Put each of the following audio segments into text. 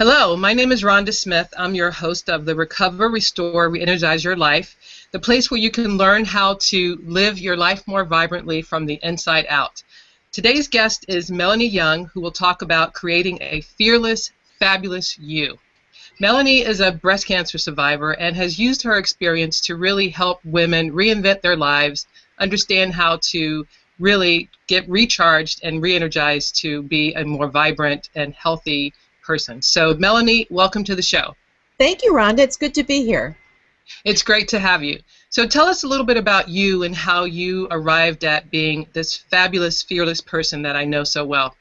Hello, my name is Rhonda Smith. I'm your host of the Recover, Restore, Re-Energize Your Life, the place where you can learn how to live your life more vibrantly from the inside out. Today's guest is Melanie Young, who will talk about creating a fearless, fabulous you. Melanie is a breast cancer survivor and has used her experience to really help women reinvent their lives, understand how to really get recharged and re-energized to be a more vibrant and healthy person. So, Melanie, welcome to the show. Thank you, Rhonda. It's good to be here. It's great to have you. So tell us a little bit about you and how you arrived at being this fabulous, fearless person that I know so well.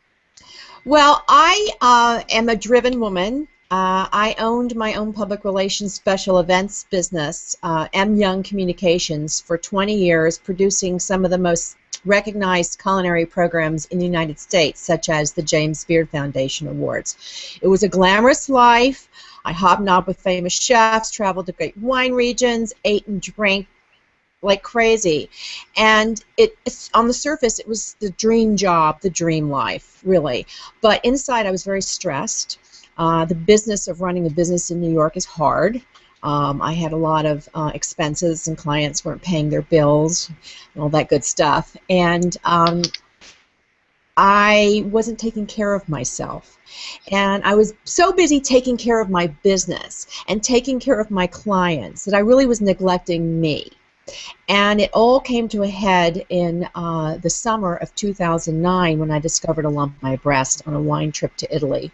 Well, I am a driven woman. I owned my own public relations special events business, M. Young Communications, for 20 years, producing some of the most recognized culinary programs in the United States, such as the James Beard Foundation Awards. It was a glamorous life. I hobnobbed with famous chefs, traveled to great wine regions, ate and drank like crazy. And it's on the surface, it was the dream job, the dream life, really. But inside, I was very stressed. The business of running a business in New York is hard. I had a lot of expenses, and clients weren't paying their bills and all that good stuff. And I wasn't taking care of myself. And I was so busy taking care of my business and taking care of my clients that I really was neglecting me. And it all came to a head in the summer of 2009 when I discovered a lump in my breast on a wine trip to Italy.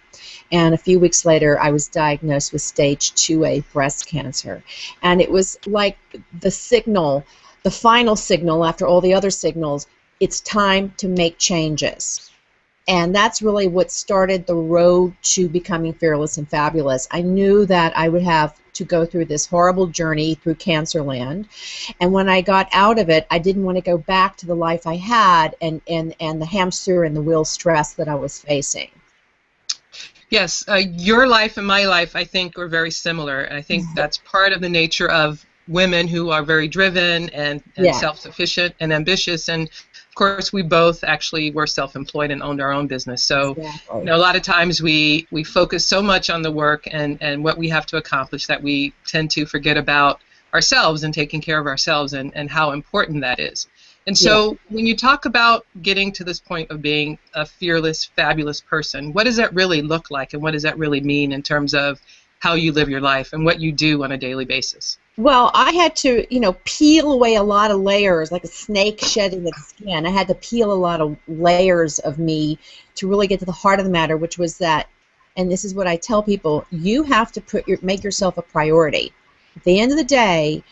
And a few weeks later, I was diagnosed with stage 2A breast cancer. And it was like the signal, the final signal after all the other signals, it's time to make changes. And that's really what started the road to becoming fearless and fabulous. I knew that I would have to go through this horrible journey through cancer land. And when I got out of it, I didn't want to go back to the life I had and the hamster and the wheel stress that I was facing. Yes, your life and my life, I think, are very similar. And I think that's part of the nature of women who are very driven and self-sufficient and ambitious. And of course, we both actually were self-employed and owned our own business. So, exactly. You know, a lot of times we focus so much on the work and what we have to accomplish that we tend to forget about ourselves and taking care of ourselves and how important that is. And so when you talk about getting to this point of being a fearless, fabulous person, what does that really look like, and what does that really mean in terms of how you live your life and what you do on a daily basis? Well, I had to, peel away a lot of layers, like a snake shedding its skin. I had to peel a lot of layers of me to really get to the heart of the matter, which was that, and this is what I tell people, you have to make yourself a priority. At the end of the day,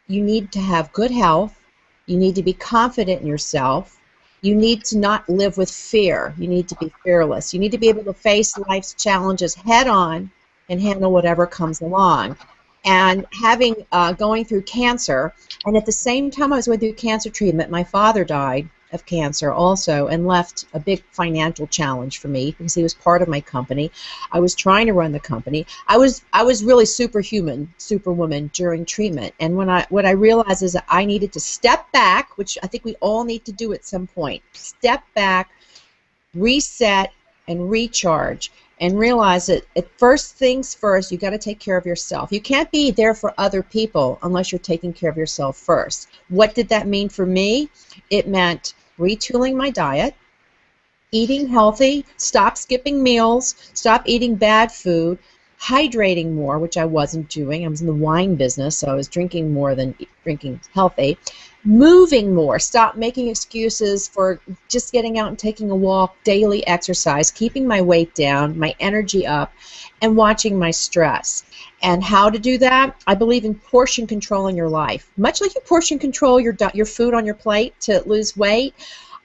you need to have good health. You need to be confident in yourself. You need to not live with fear. You need to be fearless. You need to be able to face life's challenges head on and handle whatever comes along. And going through cancer, and at the same time I was going through cancer treatment, my father died of cancer also and left a big financial challenge for me because he was part of my company. I was trying to run the company. I was really superwoman during treatment. And what I realized is that I needed to step back, which I think we all need to do at some point. Step back, reset, and recharge. And realize that at first things first, you got to take care of yourself. You can't be there for other people unless you're taking care of yourself first. What did that mean for me? It meant retooling my diet, eating healthy, stop skipping meals, stop eating bad food, hydrating more, which I wasn't doing. I was in the wine business, so I was drinking more than drinking healthy. Moving more, stop making excuses for just getting out and taking a walk, daily exercise, keeping my weight down, my energy up, and watching my stress. And how to do that? I believe in portion controlling your life. Much like you portion control your food on your plate to lose weight,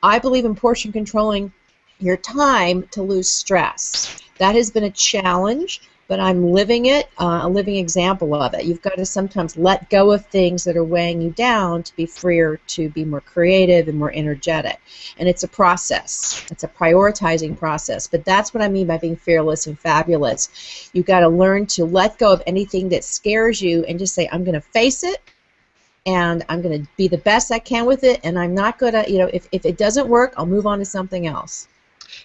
I believe in portion controlling your time to lose stress. That has been a challenge, but I'm living it, a living example of it. You've got to sometimes let go of things that are weighing you down to be freer, to be more creative and more energetic. And it's a process. It's a prioritizing process. But that's what I mean by being fearless and fabulous. You've got to learn to let go of anything that scares you and just say, I'm going to face it, and I'm going to be the best I can with it, and I'm not going to, if it doesn't work, I'll move on to something else.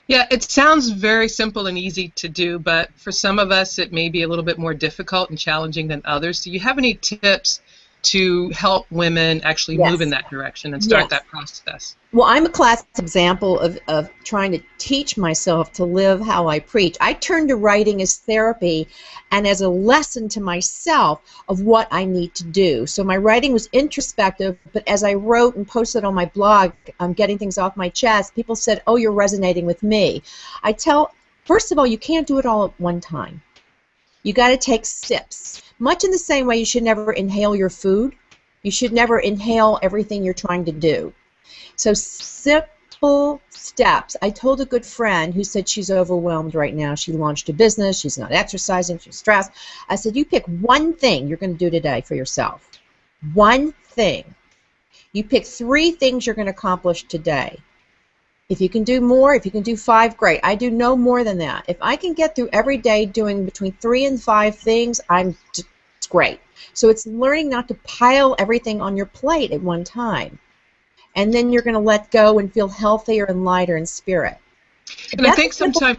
Yeah, it sounds very simple and easy to do, but for some of us, it may be a little bit more difficult and challenging than others. Do you have any tips to help women actually move in Yes. that direction and start Yes. that process? Well, I'm a classic example of trying to teach myself to live how I preach. I turned to writing as therapy and as a lesson to myself of what I need to do. So my writing was introspective, but as I wrote and posted on my blog, I'm getting things off my chest, people said, oh, you're resonating with me. First of all, you can't do it all at one time. You got to take sips. Much in the same way you should never inhale your food. You should never inhale everything you're trying to do. So simple steps. I told a good friend who said she's overwhelmed right now. She launched a business. She's not exercising. She's stressed. I said, you pick one thing you're going to do today for yourself. One thing. You pick 3 things you're going to accomplish today. If you can do more, if you can do 5, great. I do no more than that. If I can get through every day doing between 3 and 5 things, it's great. So it's learning not to pile everything on your plate at one time. And then you're going to let go and feel healthier and lighter in spirit. And I think sometimes,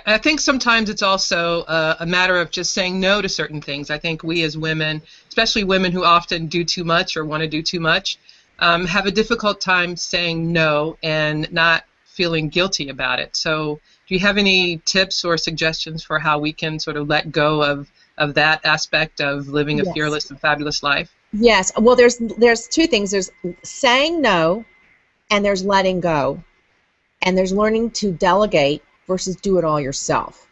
I think sometimes it's also a matter of just saying no to certain things. I think we as women, especially women who often do too much or want to do too much, have a difficult time saying no and not feeling guilty about it. So do you have any tips or suggestions for how we can sort of let go of that aspect of living a fearless and fabulous life? Yes. Well, there's 2 things. There's saying no, and there's letting go. And there's learning to delegate versus do it all yourself.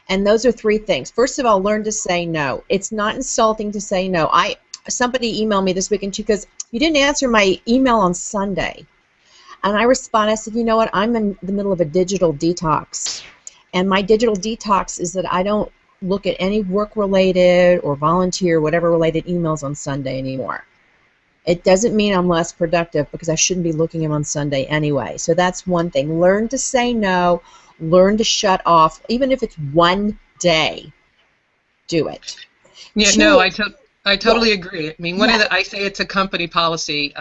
And those are 3 things. First of all, learn to say no. It's not insulting to say no. Somebody emailed me this week, and she goes, you didn't answer my email on Sunday. And I responded, I said, you know what, I'm in the middle of a digital detox. And my digital detox is that I don't look at any work-related or volunteer, whatever-related emails on Sunday anymore. It doesn't mean I'm less productive because I shouldn't be looking at them on Sunday anyway. So that's one thing. Learn to say no. Learn to shut off. Even if it's one day, do it. Yeah, no, I totally agree. I mean, I say it's a company policy.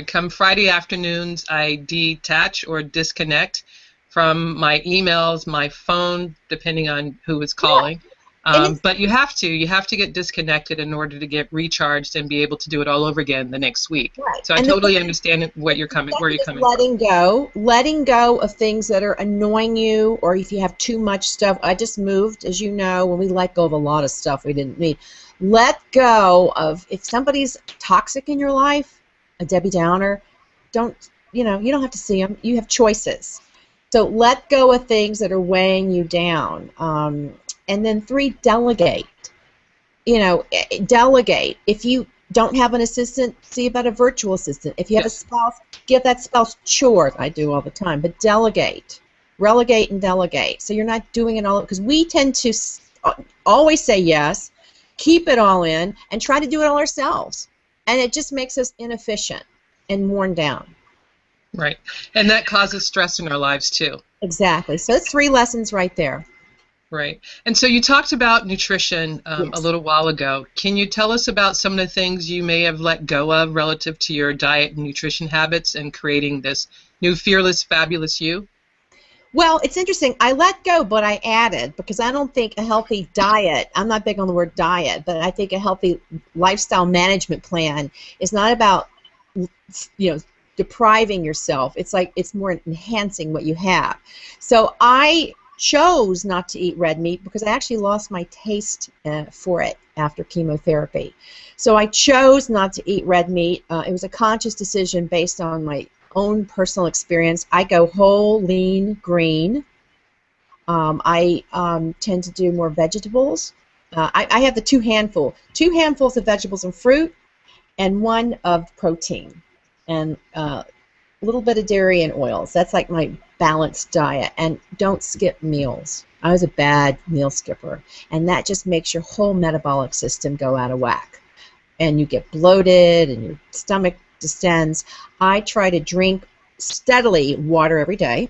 Come Friday afternoons, I detach or disconnect from my emails, my phone, depending on who is calling. But you have to get disconnected in order to get recharged and be able to do it all over again the next week. Right. So I totally understand where you're coming from. Letting go of things that are annoying you, or if you have too much stuff. I just moved, as you know, when we let go of a lot of stuff we didn't need. Let go of, if somebody's toxic in your life, a Debbie Downer, you don't have to see them. You have choices. So let go of things that are weighing you down. And then 3, delegate. Delegate. If you don't have an assistant, see about a virtual assistant. If you have a spouse, give that spouse chores. I do all the time. But delegate. Relegate and delegate. So you're not doing it all, because we tend to always say yes, keep it all in, and try to do it all ourselves. And it just makes us inefficient and worn down. Right. And that causes stress in our lives too. Exactly. So it's 3 lessons right there. Right. And so you talked about nutrition a little while ago. Can you tell us about some of the things you may have let go of relative to your diet and nutrition habits and creating this new fearless, fabulous you? Well, it's interesting. I let go, but I added, because I don't think a healthy diet, I'm not big on the word diet, but I think a healthy lifestyle management plan is not about, depriving yourself. It's more enhancing what you have. So I chose not to eat red meat because I actually lost my taste for it after chemotherapy. So I chose not to eat red meat. It was a conscious decision based on my own personal experience. I go whole, lean, green. I tend to do more vegetables. I have the 2 handfuls of vegetables and fruit, and 1 of protein, and a little bit of dairy and oils. That's like my balanced diet. And don't skip meals. I was a bad meal skipper, and that just makes your whole metabolic system go out of whack, and you get bloated and your stomach distends. I try to drink steadily water every day,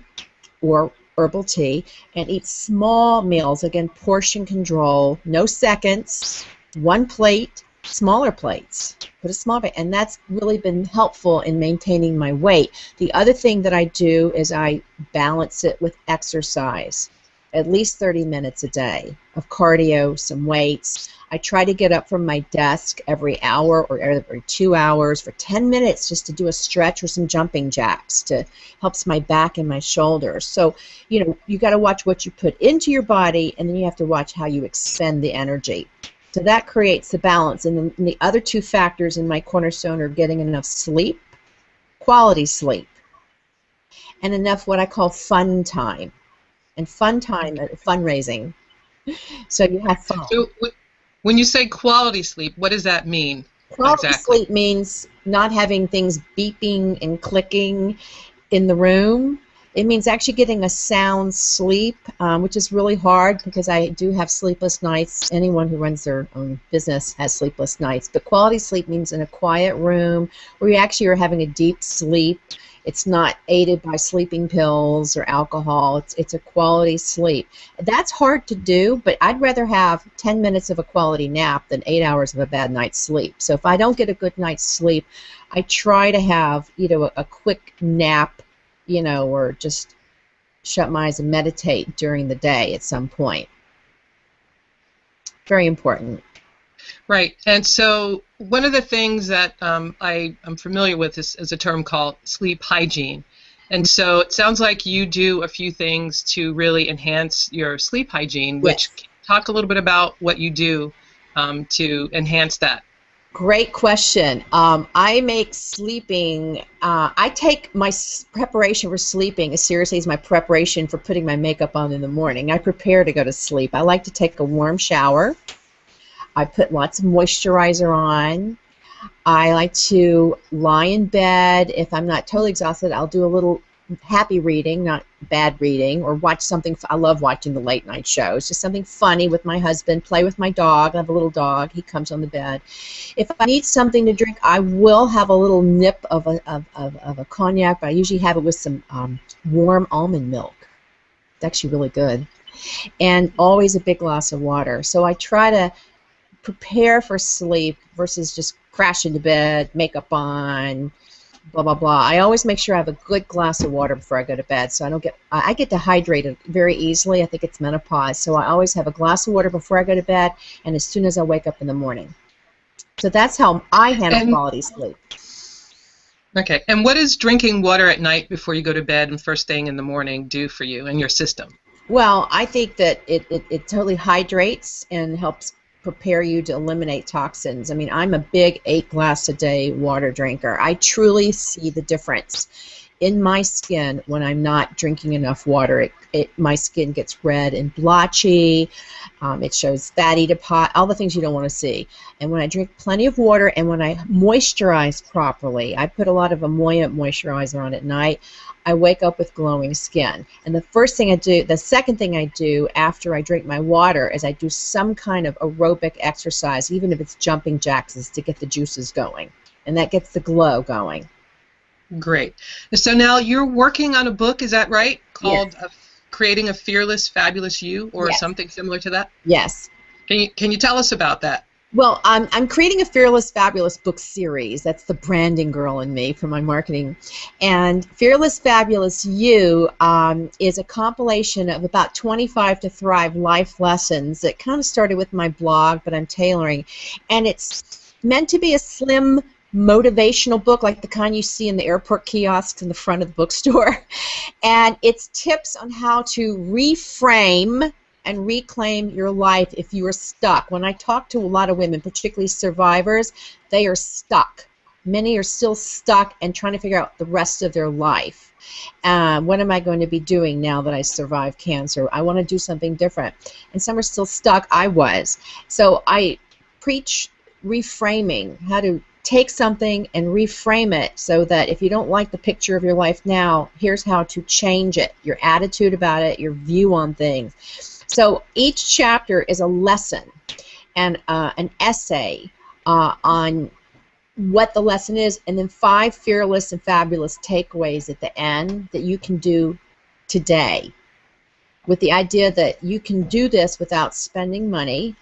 or herbal tea, and eat small meals. Again, portion control, no seconds, 1 plate, smaller plates. Put a small plate, and that's really been helpful in maintaining my weight. The other thing that I do is I balance it with exercise, at least 30 minutes a day of cardio, some weights. I try to get up from my desk every hour or every 2 hours for 10 minutes just to do a stretch or some jumping jacks to helps my back and my shoulders. So, you know, you got to watch what you put into your body, and then you have to watch how you expend the energy. So that creates the balance. And then the other two factors in my cornerstone are getting enough sleep, quality sleep, and enough what I call fun time. And fun time, fundraising. So you have fun. So when you say quality sleep, what does that mean? Quality exactly? Sleep means not having things beeping and clicking in the room. It means actually getting a sound sleep, which is really hard because I do have sleepless nights. Anyone who runs their own business has sleepless nights. But quality sleep means in a quiet room where you actually are having a deep sleep. It's not aided by sleeping pills or alcohol. It's a quality sleep. That's hard to do, but I'd rather have 10 minutes of a quality nap than 8 hours of a bad night's sleep. So if I don't get a good night's sleep, I try to have, you know, a quick nap, you know, or just shut my eyes and meditate during the day at some point. Very important. Right. And so one of the things that I'm familiar with is a term called sleep hygiene. And so it sounds like you do a few things to really enhance your sleep hygiene, which Yes. talk a little bit about what you do to enhance that. Great question. I make sleeping, I take my preparation for sleeping as seriously as my preparation for putting my makeup on in the morning. I prepare to go to sleep. I like to take a warm shower. I put lots of moisturizer on. I like to lie in bed. If I'm not totally exhausted, I'll do a little happy reading, not bad reading, or watch something. I love watching the late night shows. Just something funny with my husband, play with my dog. I have a little dog. He comes on the bed. If I need something to drink, I will have a little nip of a cognac, but I usually have it with some warm almond milk. It's actually really good. And always a big glass of water. So I try to prepare for sleep versus just crash into bed, makeup on, blah, blah, blah. I always make sure I have a good glass of water before I go to bed, so I get dehydrated very easily. I think it's menopause, so I always have a glass of water before I go to bed and as soon as I wake up in the morning. So that's how I handle quality sleep. Okay. And what does drinking water at night before you go to bed and first thing in the morning do for you and your system? Well, I think that it totally hydrates and helps prepare you to eliminate toxins. I mean, I'm a big 8-glass-a-day water drinker. I truly see the difference in my skin when I'm not drinking enough water. My skin gets red and blotchy. It shows fatty deposit, all the things you don't want to see. And when I drink plenty of water and when I moisturize properly, I put a lot of emollient moisturizer on at night, I wake up with glowing skin. And the second thing I do after I drink my water is I do some kind of aerobic exercise, even if it's jumping jacks, is to get the juices going. And that gets the glow going. Great. So now you're working on a book, is that right? Called Yes. Creating a Fearless, Fabulous You, or Yes. something similar to that? Yes. Can you tell us about that? Well, I'm creating a Fearless Fabulous book series. That's the branding girl in me for my marketing. And Fearless Fabulous You is a compilation of about 25 to Thrive life lessons that kind of started with my blog, but I'm tailoring. And it's meant to be a slim motivational book like the kind you see in the airport kiosks in the front of the bookstore. And it's tips on how to reframe and reclaim your life if you are stuck. When I talk to a lot of women, particularly survivors, they are stuck. Many are still stuck and trying to figure out the rest of their life. What am I going to be doing now that I survived cancer? I want to do something different. And some are still stuck. I was. So I preach reframing, how to take something and reframe it so that if you don't like the picture of your life now, here's how to change it, your attitude about it, your view on things. So each chapter is a lesson and an essay on what the lesson is, and then 5 fearless and fabulous takeaways at the end that you can do today, with the idea that you can do this without spending money.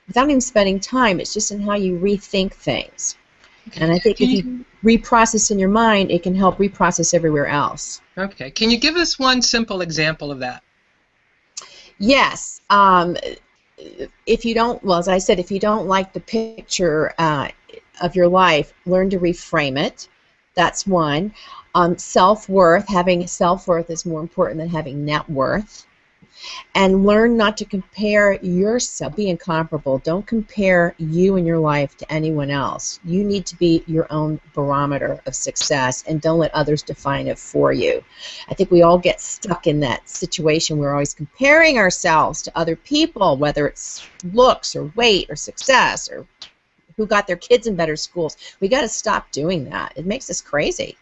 without even spending time. It's just in how you rethink things. Okay. And I think if you reprocess in your mind, it can help reprocess everywhere else. Okay. Can you give us one simple example of that? Yes. If you don't, well, as I said, if you don't like the picture of your life, learn to reframe it. That's one. Self-worth, having self-worth is more important than having net worth. And learn not to compare yourself, be incomparable. Don't compare you and your life to anyone else. You need to be your own barometer of success, and don't let others define it for you. I think we all get stuck in that situation. We're always comparing ourselves to other people, whether it's looks or weight or success or who got their kids in better schools. We got to stop doing that. It makes us crazy.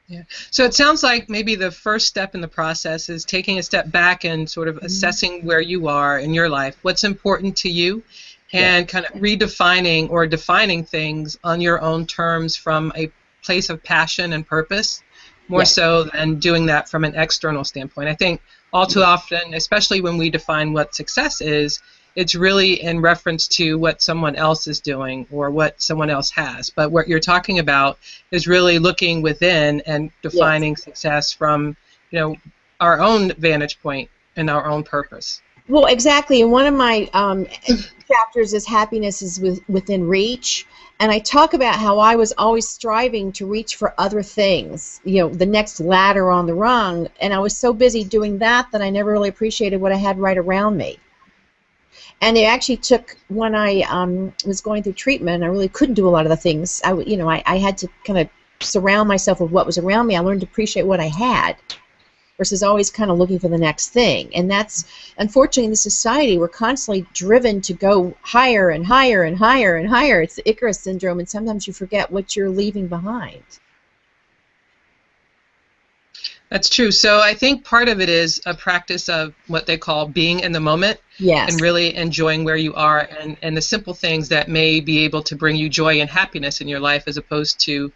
Yeah. So it sounds like maybe the first step in the process is taking a step back and sort of assessing where you are in your life, what's important to you, and kind of redefining or defining things on your own terms from a place of passion and purpose, more so than doing that from an external standpoint. I think all too often, especially when we define what success is, it's really in reference to what someone else is doing or what someone else has. But what you're talking about is really looking within and defining success from, our own vantage point and our own purpose. Well, exactly. And one of my chapters is happiness is within reach. And I talk about how I was always striving to reach for other things, the next ladder on the rung. And I was so busy doing that I never really appreciated what I had right around me. And it actually took, when I was going through treatment, I really couldn't do a lot of the things. I had to kind of surround myself with what was around me. I learned to appreciate what I had versus always kind of looking for the next thing. And that's, unfortunately, in this society, we're constantly driven to go higher and higher and higher and higher. It's the Icarus syndrome, and sometimes you forget what you're leaving behind. That's true. So I think part of it is a practice of what they call being in the moment. Yes. And really enjoying where you are and the simple things that may be able to bring you joy and happiness in your life, as opposed to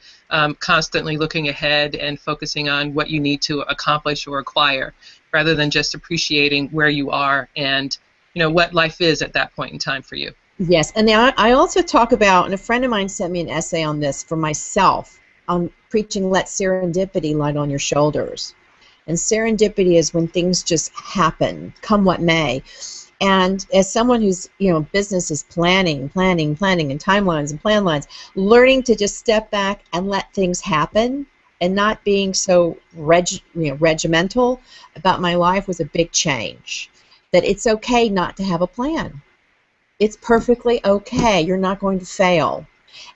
constantly looking ahead and focusing on what you need to accomplish or acquire, rather than just appreciating where you are and what life is at that point in time for you. Yes. And now I also talk about, and a friend of mine sent me an essay on this for myself, on preaching let serendipity light on your shoulders. And serendipity is when things just happen, come what may. And as someone who's, business is planning, and timelines and plan lines, learning to just step back and let things happen and not being so regimental about my life was a big change. That it's okay not to have a plan. It's perfectly okay. You're not going to fail.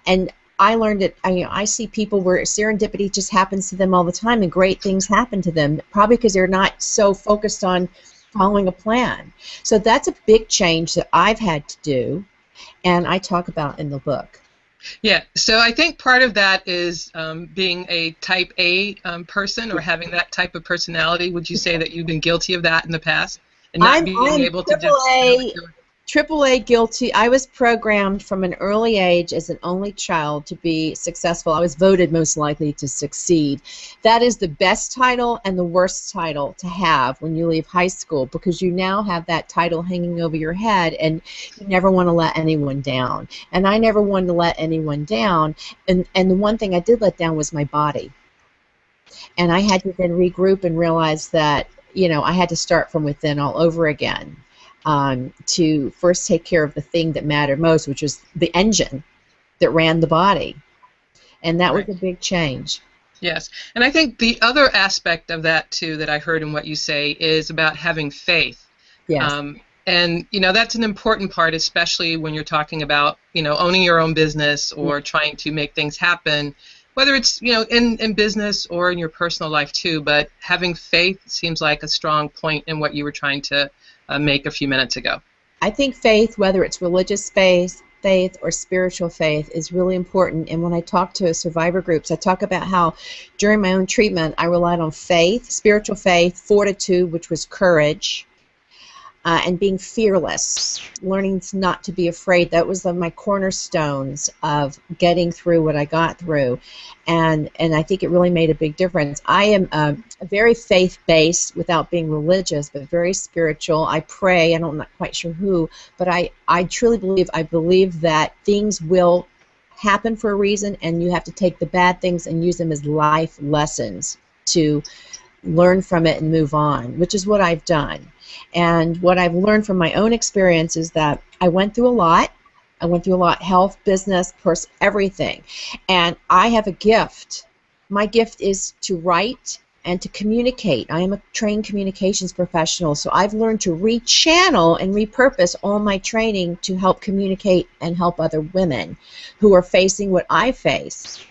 And I learned it. I see people where serendipity just happens to them all the time, and great things happen to them, probably because they're not so focused on following a plan. So that's a big change that I've had to do, and I talk about in the book. Yeah, so I think part of that is being a type A person, or having that type of personality. Would you say that you've been guilty of that in the past, and not being able to just AAA guilty. I was programmed from an early age as an only child to be successful. I was voted most likely to succeed. That is the best title and the worst title to have when you leave high school, because you now have that title hanging over your head and you never want to let anyone down. And I never wanted to let anyone down. And the one thing I did let down was my body. And I had to then regroup and realize that, I had to start from within all over again. To first take care of the thing that mattered most, which was the engine that ran the body. And that was a big change. Yes. And I think the other aspect of that, too, that I heard in what you say is about having faith. Yes. And, that's an important part, especially when you're talking about, owning your own business or trying to make things happen, whether it's, in business or in your personal life, too. But having faith seems like a strong point in what you were trying to make a few minutes ago. I think faith, whether it's religious faith or spiritual faith, is really important. And when I talk to survivor groups, I talk about how during my own treatment I relied on faith, spiritual faith, fortitude, which was courage, and being fearless, learning not to be afraid. That was my cornerstones of getting through what I got through, and I think it really made a big difference. I am very faith-based without being religious, but very spiritual. I pray. I'm not quite sure who, but I truly believe that things will happen for a reason, and you have to take the bad things and use them as life lessons to learn from it and move on, which is what I've done. And what I've learned from my own experience is that I went through a lot. I went through a lot, health, business, everything. And I have a gift. My gift is to write and to communicate. I am a trained communications professional, so I've learned to rechannel and repurpose all my training to help communicate and help other women who are facing what I face.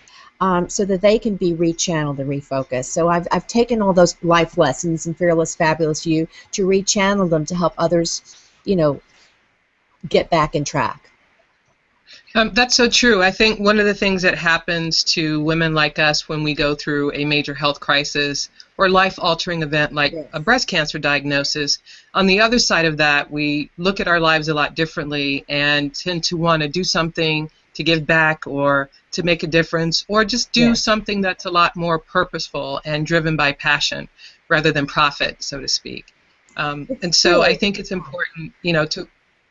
So that they can be rechanneled and refocused. So I've taken all those life lessons in Fearless, Fabulous You to rechannel them to help others, get back in track. That's so true. I think one of the things that happens to women like us when we go through a major health crisis or life-altering event like a breast cancer diagnosis, on the other side of that, we look at our lives a lot differently and tend to want to do something to give back or to make a difference, or just do something that's a lot more purposeful and driven by passion rather than profit, so to speak. And so I think it's important,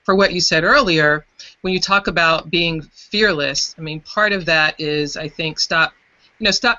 for what you said earlier, when you talk about being fearless, I mean, part of that is, I think, stop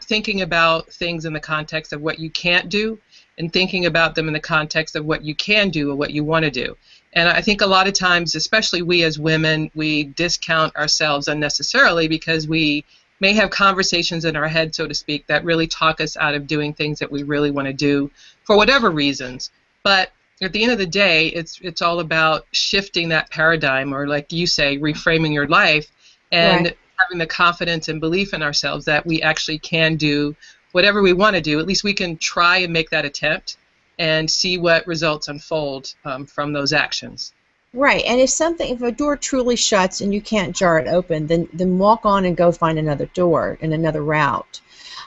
thinking about things in the context of what you can't do and thinking about them in the context of what you can do or what you want to do. And I think a lot of times, especially we as women, we discount ourselves unnecessarily because we may have conversations in our head, so to speak, that really talk us out of doing things that we really want to do for whatever reasons. But at the end of the day, it's all about shifting that paradigm, or like you say, reframing your life and having the confidence and belief in ourselves that we actually can do whatever we want to do. At least we can try and make that attempt and see what results unfold from those actions. Right, and if a door truly shuts and you can't jar it open, then walk on and go find another door and another route.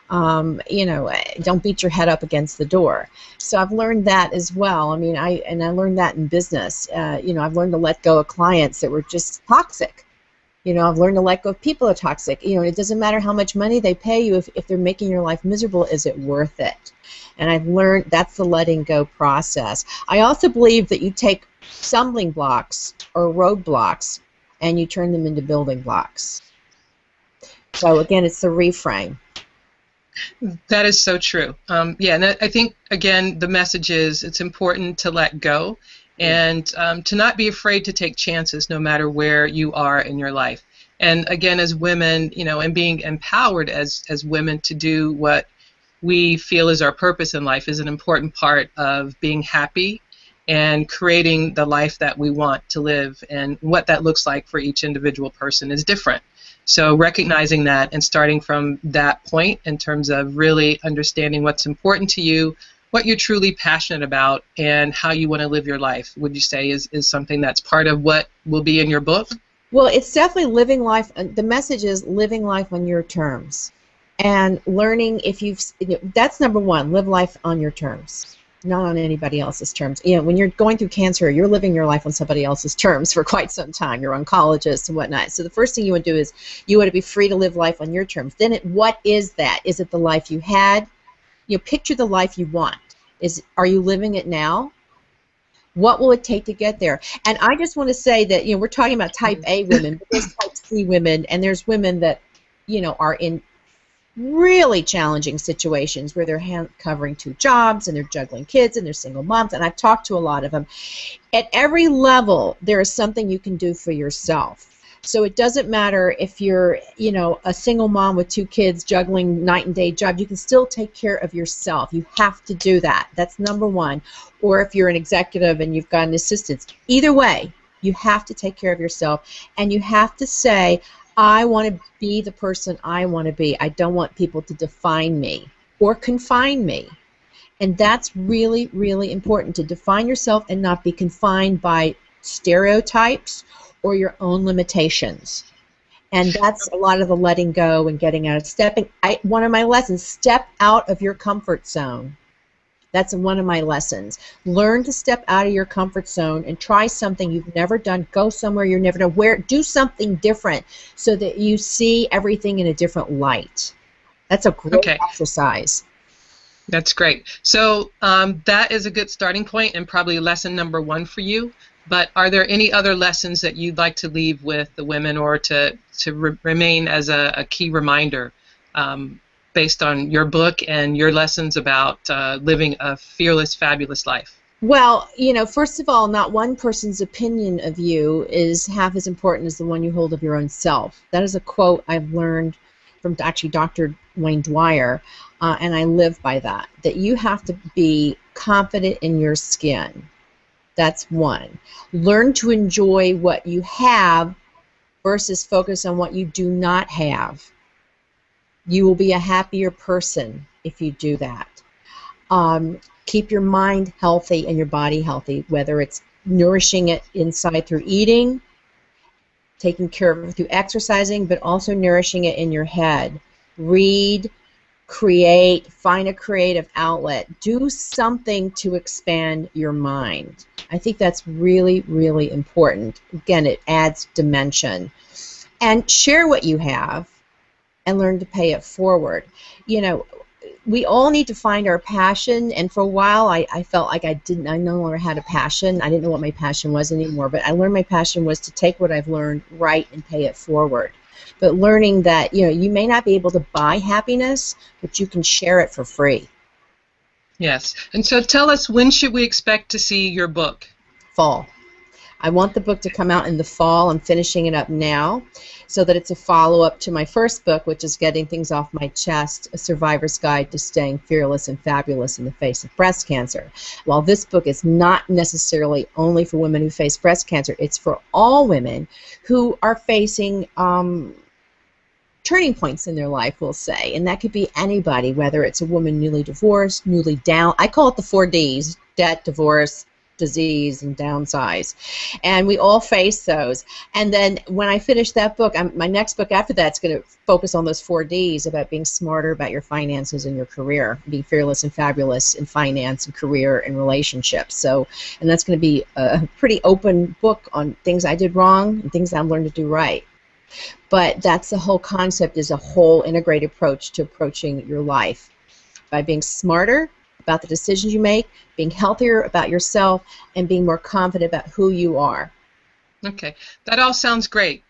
Don't beat your head up against the door. So I've learned that as well. I mean, I learned that in business. I've learned to let go of clients that were just toxic. I've learned to let go of people that are toxic. It doesn't matter how much money they pay you if they're making your life miserable. Is it worth it? And I've learned that's the letting go process. I also believe that you take stumbling blocks or roadblocks and you turn them into building blocks. So again, it's the reframe. That is so true. And I think, again, the message is it's important to let go and to not be afraid to take chances no matter where you are in your life. And again, as women, and being empowered as women to do what we feel is our purpose in life is an important part of being happy and creating the life that we want to live. And what that looks like for each individual person is different. So recognizing that and starting from that point in terms of really understanding what's important to you, what you're truly passionate about, and how you want to live your life, would you say is something that's part of what will be in your book? Well, it's definitely living life. The message is living life on your terms. And learning that's number one, live life on your terms, not on anybody else's terms. When you're going through cancer, you're living your life on somebody else's terms for quite some time. You're oncologist and whatnot. So the first thing you want to do is you want to be free to live life on your terms. Then what is that? Is it the life you had? Picture the life you want. Are you living it now? What will it take to get there? And I just want to say that, we're talking about type A women, but there's type C women, and there's women that, are in really challenging situations where they're covering 2 jobs and they're juggling kids and they're single moms, and I've talked to a lot of them. At every level, there is something you can do for yourself. So it doesn't matter if you're, a single mom with 2 kids juggling night and day jobs. You can still take care of yourself. You have to do that. That's number one. Or if you're an executive and you've got an assistant. Either way, you have to take care of yourself, and you have to say, I want to be the person I want to be. I don't want people to define me or confine me. And that's really, really important, to define yourself and not be confined by stereotypes or your own limitations. And that's a lot of the letting go and getting out of stepping. One of my lessons, step out of your comfort zone. That's one of my lessons. Learn to step out of your comfort zone and try something you've never done. Go somewhere you're never done. Do something different so that you see everything in a different light. That's a great Okay. exercise. That's great. So that is a good starting point and probably lesson number 1 for you. But are there any other lessons that you'd like to leave with the women, or to remain as a key reminder based on your book and your lessons about living a fearless, fabulous life? Well, first of all, not one person's opinion of you is half as important as the one you hold of your own self. That is a quote I've learned from actually Dr. Wayne Dwyer, and I live by that, that you have to be confident in your skin. That's one. Learn to enjoy what you have versus focus on what you do not have. You will be a happier person if you do that. Keep your mind healthy and your body healthy, whether it's nourishing it inside through eating, taking care of it through exercising, but also nourishing it in your head. Read, create, find a creative outlet. Do something to expand your mind. I think that's really, really important. Again, it adds dimension. And share what you have and learn to pay it forward. We all need to find our passion, and for a while I felt like I no longer had a passion. I didn't know what my passion was anymore, but I learned my passion was to take what I've learned, write, and pay it forward. But learning that, you may not be able to buy happiness, but you can share it for free. Yes. And so tell us, when should we expect to see your book? Fall. I want the book to come out in the fall. I'm finishing it up now so that it's a follow-up to my first book, which is Getting Things Off My Chest, A Survivor's Guide to Staying Fearless and Fabulous in the Face of Breast Cancer. While this book is not necessarily only for women who face breast cancer, it's for all women who are facing turning points in their life, we'll say. And that could be anybody, whether it's a woman newly divorced, newly down. I call it the 4 Ds: debt, divorce, disease, and downsize. And we all face those. And then when I finish that book, my next book after that's going to focus on those 4 Ds about being smarter about your finances and your career, being fearless and fabulous in finance and career and relationships. So, and that's going to be a pretty open book on things I did wrong and things I've learned to do right. But that's the whole concept, is a whole integrated approach to approaching your life by being smarter about the decisions you make, being healthier about yourself, and being more confident about who you are. Okay, that all sounds great.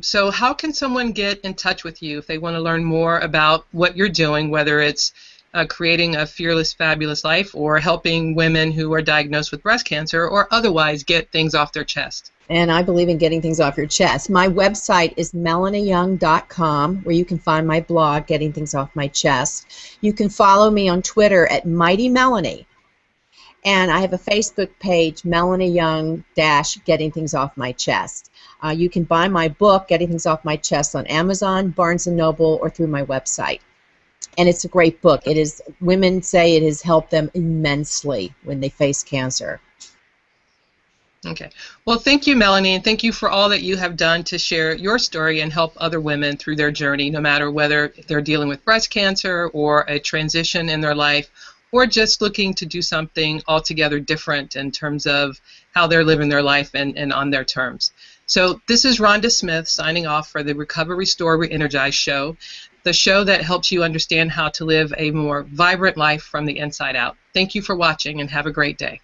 So how can someone get in touch with you if they want to learn more about what you're doing, whether it's creating a fearless, fabulous life, or helping women who are diagnosed with breast cancer, or otherwise get things off their chest? And I believe in getting things off your chest. My website is melanieyoung.com, where you can find my blog, Getting Things Off My Chest. You can follow me on Twitter at Mighty Melanie. And I have a Facebook page, Melanie Young - Getting Things Off My Chest. You can buy my book, Getting Things Off My Chest, on Amazon, Barnes & Noble, or through my website. And it's a great book. Women say it has helped them immensely when they face cancer. Okay. Well, thank you, Melanie, and thank you for all that you have done to share your story and help other women through their journey, no matter whether they're dealing with breast cancer or a transition in their life, or just looking to do something altogether different in terms of how they're living their life and on their terms. So this is Rhonda Smith signing off for the Recover, Restore, Re-Energize show, the show that helps you understand how to live a more vibrant life from the inside out. Thank you for watching, and have a great day.